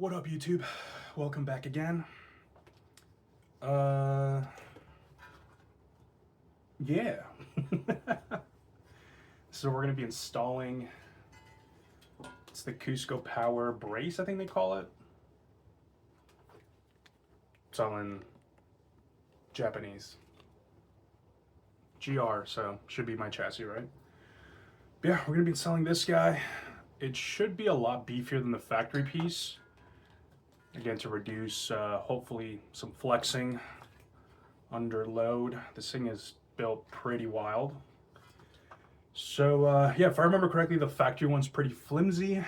What up, YouTube? Welcome back again. Yeah. So we're gonna be installing, it's the Cusco Power Brace, I think they call it. It's all in Japanese. GR, so should be my chassis, right? But yeah, we're gonna be installing this guy. It should be a lot beefier than the factory piece. Again, to reduce, hopefully, some flexing under load. This thing is built pretty wild. So, yeah, if I remember correctly, the factory one's pretty flimsy.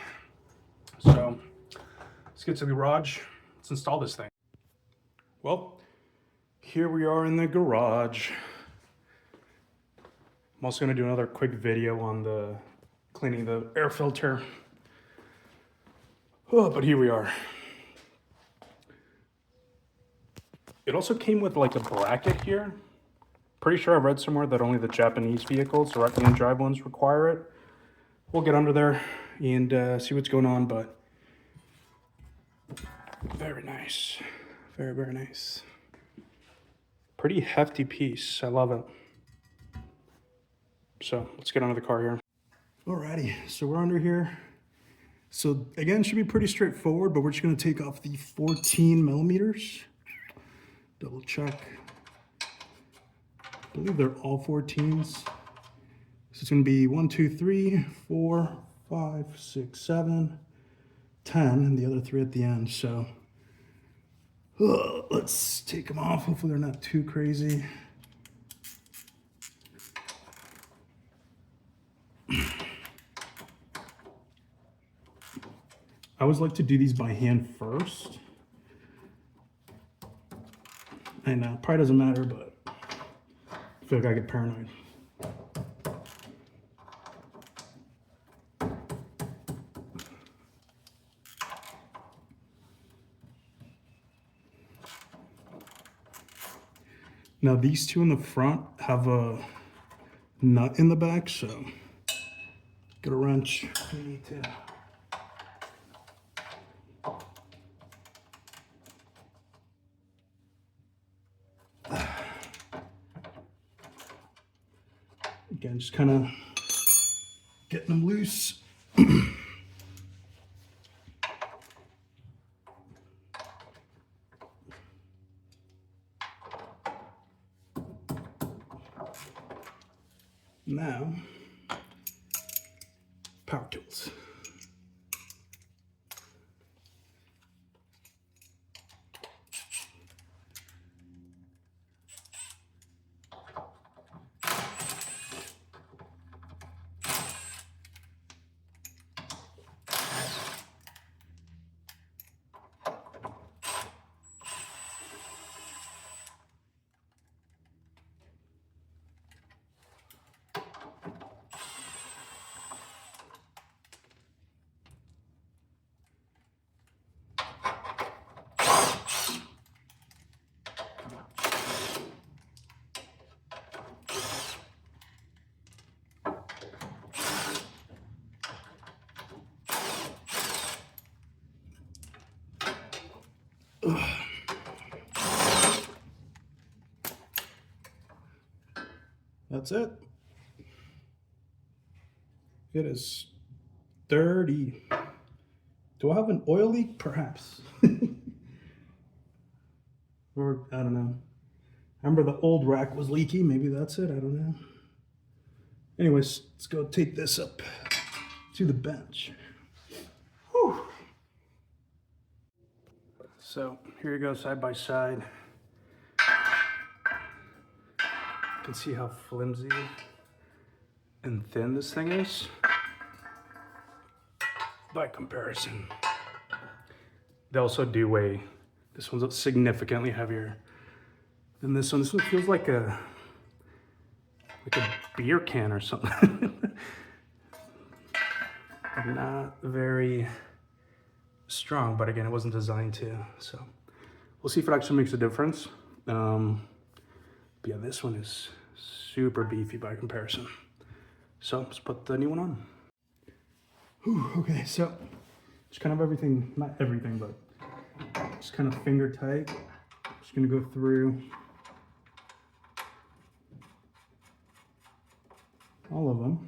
So, let's get to the garage. Let's install this thing. Well, here we are in the garage. I'm also going to do another quick video on the cleaning the air filter. Oh, but here we are. It also came with like a bracket here. Pretty sure I read somewhere that only the Japanese vehicles, the right-hand drive ones, require it. We'll get under there and see what's going on, but very nice. Very, very nice. Pretty hefty piece. I love it. So let's get under the car here. Alrighty, so we're under here. So again, it should be pretty straightforward, but we're just gonna take off the 14 millimeters. Double check. I believe they're all 14s. So it's gonna be 1, 2, 3, 4, 5, 6, 7, 10, and the other 3 at the end. So let's take them off. Hopefully they're not too crazy. I always like to do these by hand first. I know, probably doesn't matter, but I feel like I get paranoid. Now these two in the front have a nut in the back, so get a wrench. We need to. Again, just kind of getting them loose. Now, power tools. That's it. It is dirty. Do I have an oil leak? Perhaps. Or, I don't know. I remember the old rack was leaky. Maybe that's it. I don't know. Anyways, let's go take this up to the bench. Whew. So here you go, side by side. You can see how flimsy and thin this thing is by comparison. They also do weigh, this one's significantly heavier than this one. This one feels like a beer can or something. Not very strong, but again, it wasn't designed to, so we'll see if it actually makes a difference. But yeah, this one is super beefy by comparison. So let's put the new one on. Whew, okay, so Just kind of everything, not everything, but just kind of finger tight. Just gonna go through all of them.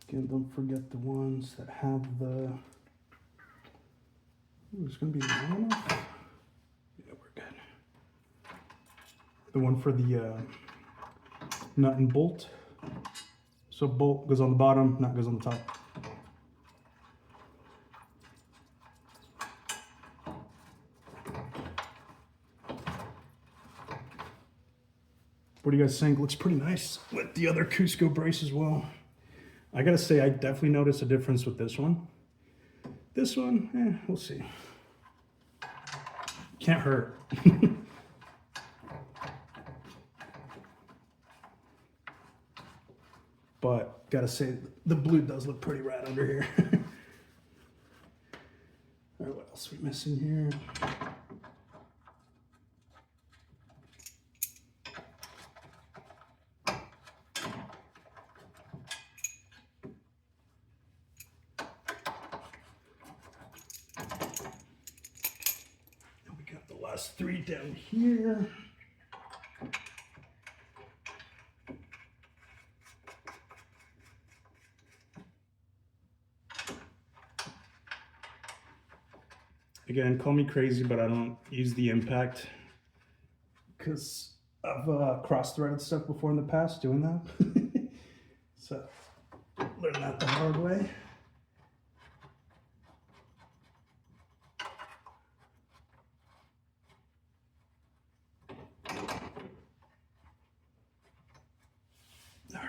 Again, don't forget the ones that have the, ooh, it's gonna be long enough. Yeah, we're good. The one for the nut and bolt. So bolt goes on the bottom, nut goes on the top. What do you guys think? Looks pretty nice with the other Cusco brace as well. I gotta say, I definitely noticed a difference with this one. This one, we'll see. Can't hurt. But gotta say, the blue does look pretty rad under here. All right, what else are we missing here? And we got the last three down here. Again, call me crazy, but I don't use the impact because I've cross-threaded stuff before in the past doing that. So, learned that the hard way. All right.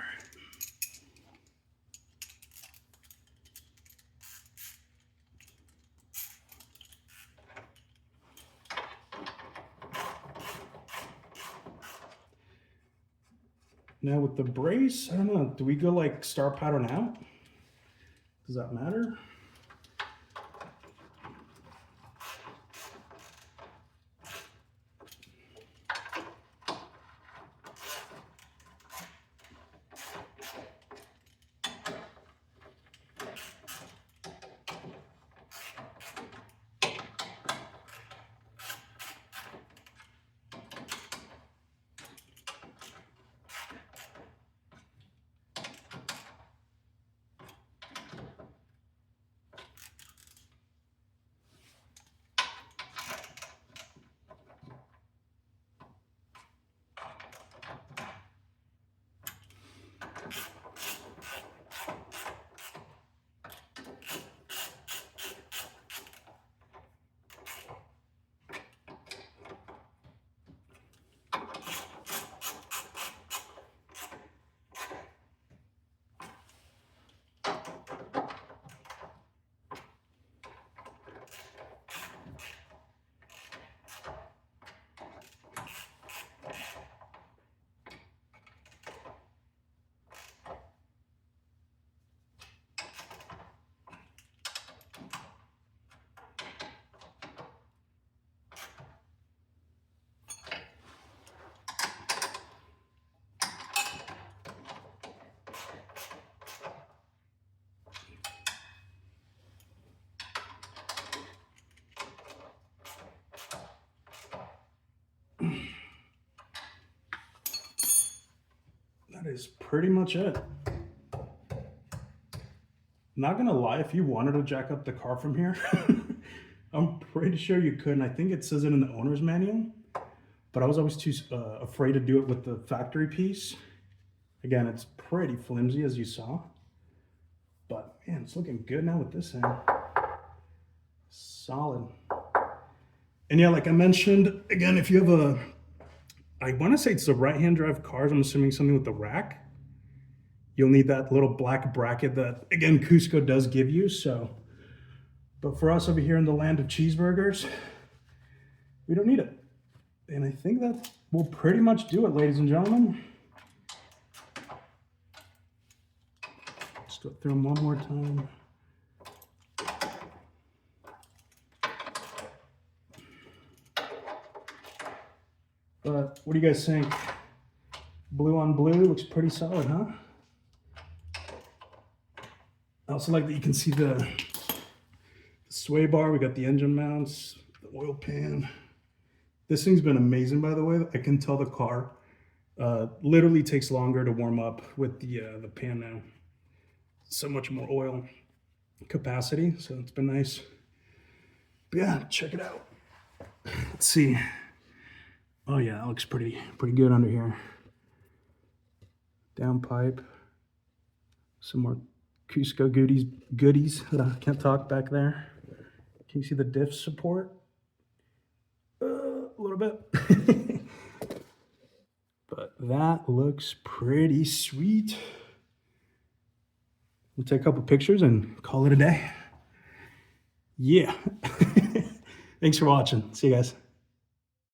Now with the brace, I don't know, do we go like star pattern out? Does that matter? That is pretty much it. Not gonna lie, if you wanted to jack up the car from here, I'm pretty sure you could, and I think it says it in the owner's manual, but I was always too afraid to do it with the factory piece. Again, it's pretty flimsy as you saw, but man, it's looking good now with this end. Solid. And yeah, like I mentioned, again, if you have a, I want to say it's the right-hand drive cars, I'm assuming something with the rack, you'll need that little black bracket that, again, Cusco does give you. So, but for us over here in the land of cheeseburgers, we don't need it. And I think that will pretty much do it, ladies and gentlemen. Let's go through them one more time. But what do you guys think? Blue on blue looks pretty solid, huh? I also like that you can see the sway bar, we got the engine mounts, the oil pan. This thing's been amazing, by the way. I can tell the car literally takes longer to warm up with the pan now. So much more oil capacity, so it's been nice. But yeah, check it out. Let's see. Oh yeah, that looks pretty good under here. Downpipe. Some more Cusco goodies that I can't talk back there. Can you see the diff support? A little bit. But that looks pretty sweet. We'll take a couple pictures and call it a day. Yeah. Thanks for watching. See you guys.